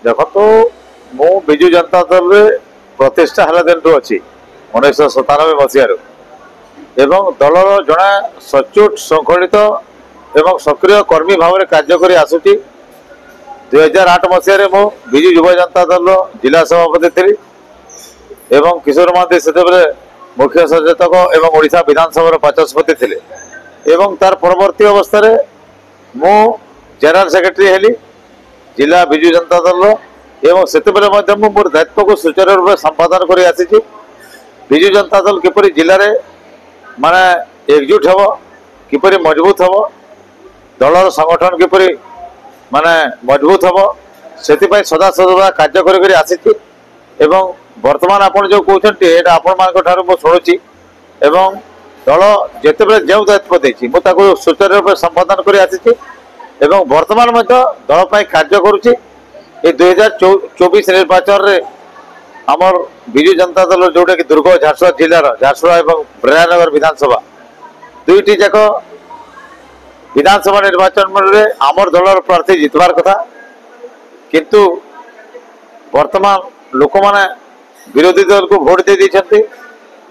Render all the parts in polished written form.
देखो तो मु विजु जनता दल रे प्रतिष्ठा हला दिन अच्छी 1997 मसीह एवं दलर जड़े सचोट संगठित एवं सक्रिय कर्मी भाव में कार्य कर आसुची 2008 मसीह मु विजु युवा जनता दल जिला सभापति थी एवं किशोर महांती से मुख्य सचेतक एवं ओडिशा विधानसभा बाचस्पति थे एवं तार परवर्ती अवस्था मु जनरल सेक्रेटरी हेली जिला विजु जनता दल एवं से मोर दायित्व को सुचारू रूप संपादन कर आसी विजु जनता दल किपर जिले में माने एकजुट हम किपर मजबूत हम दलर संगठन किपर माने मजबूत हम से सदा सदा कार्य कर आसी एवं वर्तमान आपन जो कहते हैं आपण मान शुणुची एवं दल जिते जो दायित्व देती मुझे सुचारू रूप संपादन कर आसी एवं वर्तमान दल कार्य करुच्ची 2024 निर्वाचन रे आमर विजु जनता दल जोटा कि दुर्ग झारसुगुड़ा जिलार झारसुगुड़ा एवं ब्रह्मनगर विधानसभा दुईटी जाक विधानसभा निर्वाचन में आमर दलर प्रार्थी जितबार कथा किंतु वर्तमान लोक माने विरोधी दल को भोट दे देछन्ते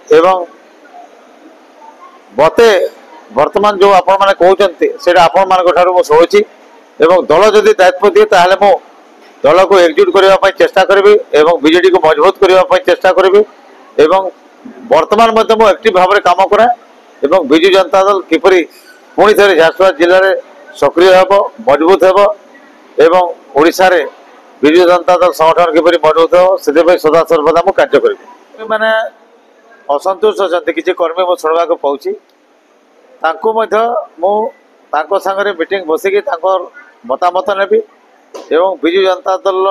एवं मते वर्तमान जो आपण माने कहउचन्ते सेटा आपण मान ठारू मो सोची एवं दल जदि दायित्व दिए ताहले मो दल को एकजुट करने चेष्टा करी एवं बीजेडी को मजबूत करने चेष्टा करी एवं वर्तमान मु एक्टिव भाव में काम करे एवं विजु जनता दल किपरि पुणी थे झारसुगुड़ा जिले में सक्रिय हो मजबूत हो एवं ओडिशा रे विजु जनता दल संगठन किपरि मजबूत हो से सदा सर्वदा मु कार्य करी माने असंतोष अच्छा किसी कर्मी मु शुणवाक पाऊँ तांको सांगरे मीटिंग बसिकी मतामत नेबी एवं विजु जनता दल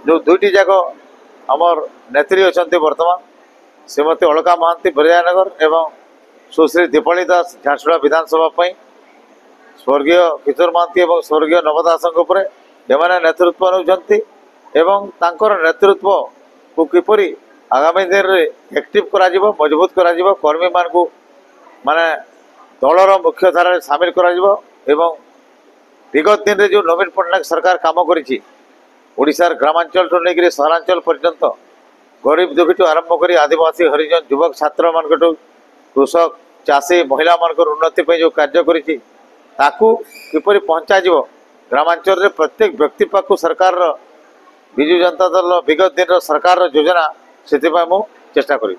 जो दुईटी जाक आमर नेत्री अच्छा वर्तमान श्रीमती अलका महांती ब्रह्मनगर एवं सुश्री दीपाली दास झारसुगुड़ा विधानसभा स्वर्गीय किशोर महांती एवं स्वर्गीय नवदास एमाने नेतृत्व नौकरी एवं तांकर नेतृत्व को किपरि आगामी दिन में एक्टिव करा मजबूत करा कर्मी मान को माने दलर मुख्य धारा सामिल करा एवं विगत दिन में जो नवीन पट्टनायक सरकार काम करिशार ग्रामांचल ठूँ लेकर सहरांचल पर्यंत गरीब दुखी आरंभ कर आदिवासी हरिजन युवक छात्र मान कृषक चाषी महिला मान उन्नति जो कार्य किपरि पहुँचा ग्रामांचल रे प्रत्येक व्यक्ति पाक सरकार विजु जनता दल विगत दिन सरकार योजना से चेष्टा करी।